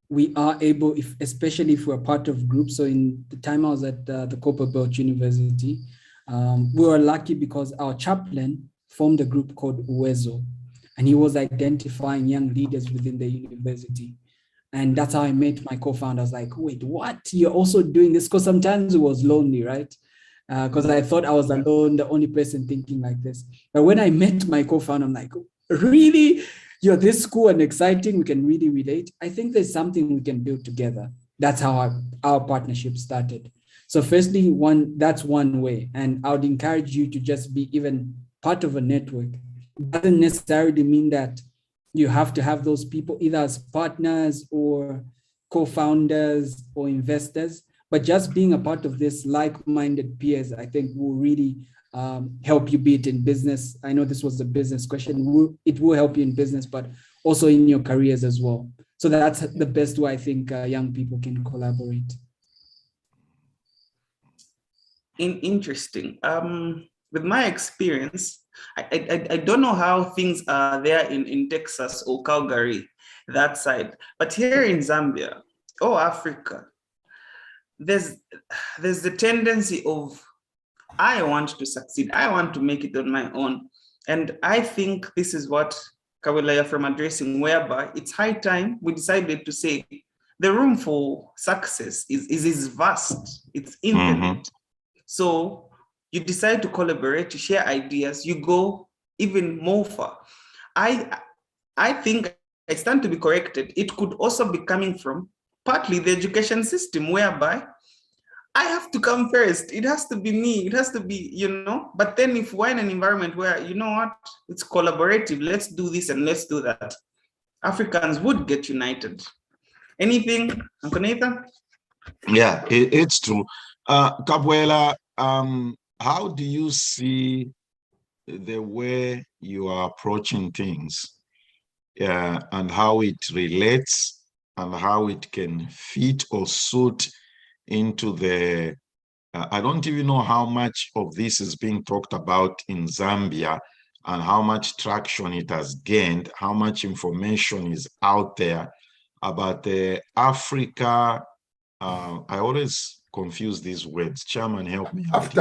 we are able, especially if we're part of groups. So in the time I was at the Copperbelt University, we were lucky because our chaplain formed a group called Uwezo, and he was identifying young leaders within the university. And that's how I met my co-founder. I was like, wait, what? You're also doing this? Because sometimes it was lonely, right? Because I thought I was alone, the only person thinking like this. But when I met my co-founder, I'm like, really? You're this cool and exciting. We can really relate. I think there's something we can build together. That's how our partnership started. So firstly, that's one way. And I would encourage you to just be even part of a network. It doesn't necessarily mean that you have to have those people either as partners or co-founders or investors, but just being a part of this like-minded peers, I think will really help you, be it in business. I know this was a business question. It will help you in business, but also in your careers as well. So that's the best way I think young people can collaborate. Interesting. With my experience, I don't know how things are there in Texas or Calgary, that side, but here in Zambia or Africa, there's the tendency of, I want to succeed, I want to make it on my own. And I think this is what Kabwela from addressing, whereby it's high time we decided to say the room for success is vast, it's infinite. So you decide to collaborate, to share ideas, you go even more far. I think I stand to be corrected. It could also be coming from partly the education system, whereby I have to come first. It has to be me. It has to be, but then if we're in an environment where, you know what, it's collaborative, let's do this and let's do that, Africans would get united. Anything, Uncle Nathan? Yeah, it's true. Kabwela, how do you see the way you are approaching things and how it relates and how it can fit or suit into the, I don't even know how much of this is being talked about in Zambia and how much traction it has gained, how much information is out there about the Africa, I always confuse these words. Chairman, help me out.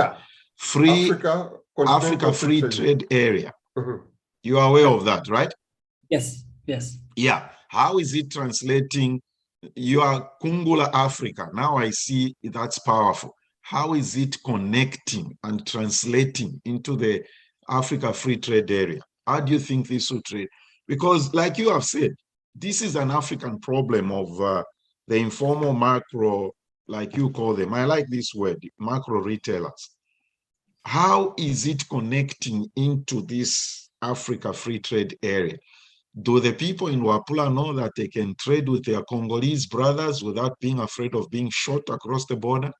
Africa Free Trade Area. You are aware of that, right? Yes. Yeah. How is it translating? You are Kungula Africa. Now I see that's powerful. How is it connecting and translating into the Africa Free Trade Area? How do you think this will trade? Because like you have said, this is an African problem of the informal macro, like you call them. I like this word, macro retailers. How is it connecting into this Africa Free Trade Area? Do the people in Wapula know that they can trade with their Congolese brothers without being afraid of being shot across the border?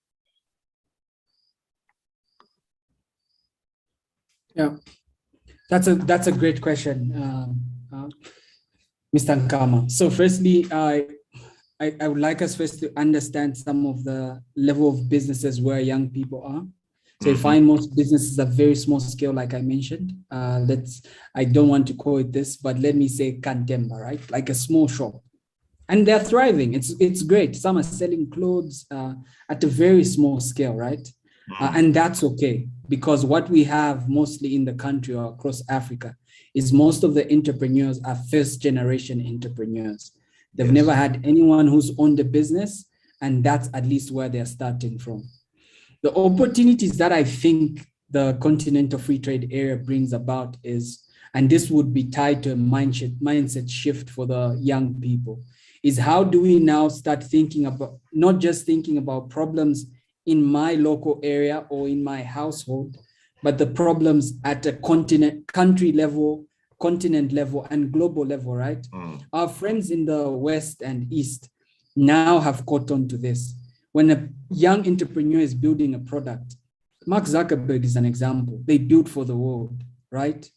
Yeah, that's a great question, Mr. Nkama. So firstly, I would like us first to understand some of the level of businesses where young people are. So you find most businesses are very small scale, like I mentioned. I don't want to call it this, but let me say Kantemba, right? Like a small shop. And they're thriving. It's great. Some are selling clothes at a very small scale, right? And that's okay, because what we have mostly in the country or across Africa is most of the entrepreneurs are first generation entrepreneurs. They've never had anyone who's owned a business, and that's at least where they're starting from. The opportunities that I think the continental free trade area brings about is, and this would be tied to a mindset shift for the young people, is how do we now start thinking about, not just thinking about problems in my local area or in my household, but the problems at a country level, continent level, and global level, right? Our friends in the West and East now have caught on to this. When a young entrepreneur is building a product, Mark Zuckerberg is an example. They build for the world, right?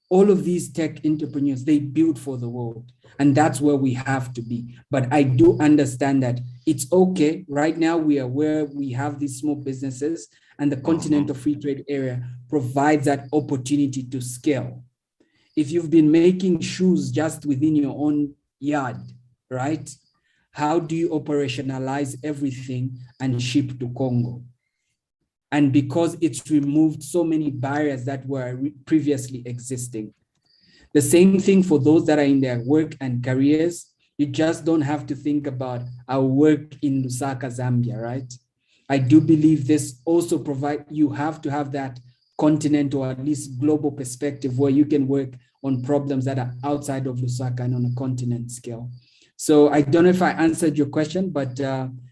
All of these tech entrepreneurs, they build for the world. And that's where we have to be. But I do understand that it's okay. Right now, we are where we have these small businesses, and the continental free trade area provides that opportunity to scale. If you've been making shoes just within your own yard, right? How do you operationalize everything and ship to Congo? And because it's removed so many barriers that were previously existing. The same thing for those that are in their work and careers. You just don't have to think about our work in Lusaka, Zambia, right? I do believe this also you have to have that continental or at least global perspective where you can work on problems that are outside of Lusaka and on a continent scale. So I don't know if I answered your question, but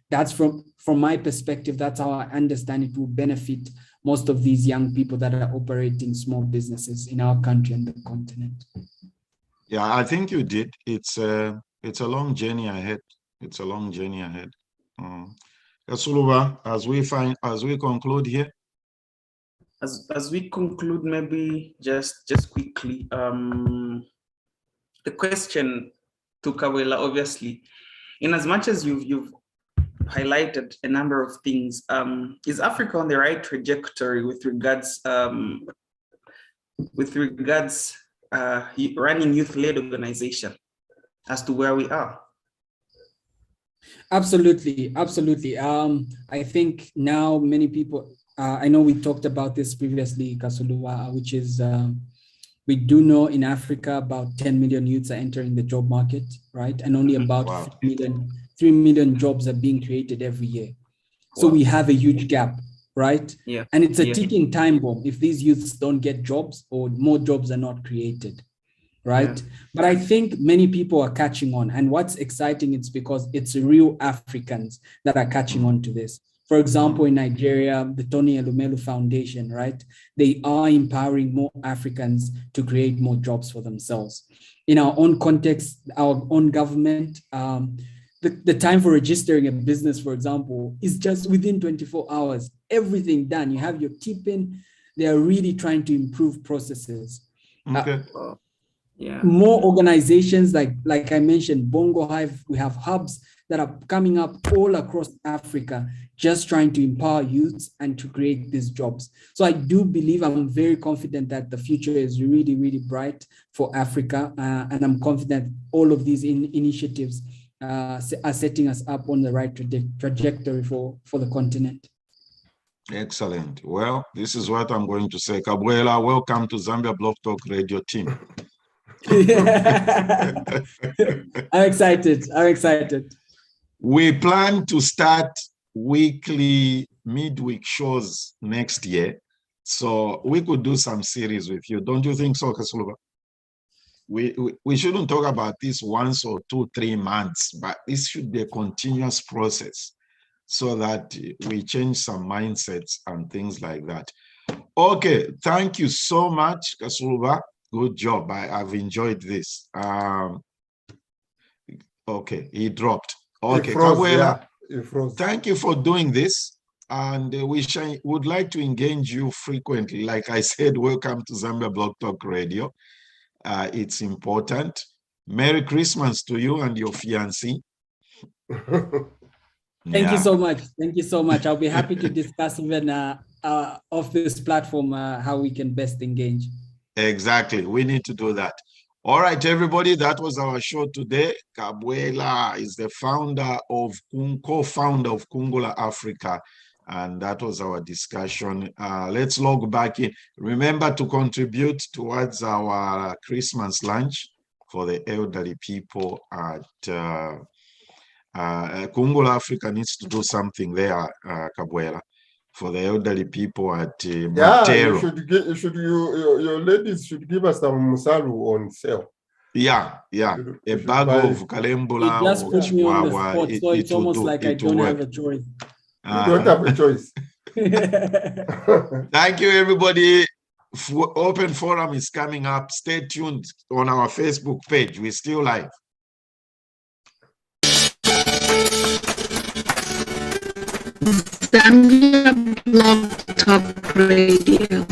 that's from my perspective, that's how I understand it will benefit most of these young people that are operating small businesses in our country and the continent. Yeah, I think you did. It's a long journey ahead. It's a long journey ahead. Kasuluba, as we conclude here. As we conclude, maybe just quickly, the question to Kabwela, obviously, in as much as you've highlighted a number of things, is Africa on the right trajectory with regards running youth-led organization as to where we are? Absolutely. I think now many people, I know we talked about this previously, Kasuluba, which is we do know in Africa about 10 million youths are entering the job market, right? And only about 3 million jobs are being created every year. So we have a huge gap, right? Yeah. And it's a ticking time bomb if these youths don't get jobs or more jobs are not created, right? Yeah. But I think many people are catching on. And what's exciting is because it's real Africans that are catching on to this. For example, in Nigeria, the Tony Elumelu Foundation, right? They are empowering more Africans to create more jobs for themselves. In our own context, our own government, the time for registering a business, for example, is just within 24 hours, everything done. You have your tip in, they are really trying to improve processes. Okay. More organizations, like I mentioned, Bongo Hive, we have hubs that are coming up all across Africa, just trying to empower youths and to create these jobs. So I do believe, I'm very confident that the future is really, really bright for Africa. And I'm confident all of these initiatives are setting us up on the right trajectory for the continent. Excellent. Well, this is what I'm going to say. Kabwela, welcome to Zambia Blog Talk Radio team. I'm excited. We plan to start weekly, midweek shows next year. So we could do some series with you. Don't you think so, Kasuluba? We shouldn't talk about this once or 2-3 months, but this should be a continuous process so that we change some mindsets and things like that. Okay, thank you so much, Kasuluba. Good job. I've enjoyed this. Okay, he dropped. Okay, Kabwela, thank you for doing this. And we would like to engage you frequently. Like I said, welcome to Zambia Blog Talk Radio. It's important. Merry Christmas to you and your fiancé. Thank you so much. Thank you so much. I'll be happy to discuss even of this platform, how we can best engage. Exactly. We need to do that. All right, everybody, that was our show today. Kabwela is the co-founder of Kungula Africa, and that was our discussion. Let's log back in. Remember to contribute towards our Christmas lunch for the elderly people at Kungula Africa needs to do something there, Kabwela, for the elderly people at Matero. Your ladies should give us some musalu on sale. Yeah. A bag of kalembula. It just puts me on the spot, so it's almost like I don't have a choice. You don't have a choice. Thank you, everybody. Open forum is coming up. Stay tuned on our Facebook page. We're still live. Zambia Blog Talk Radio.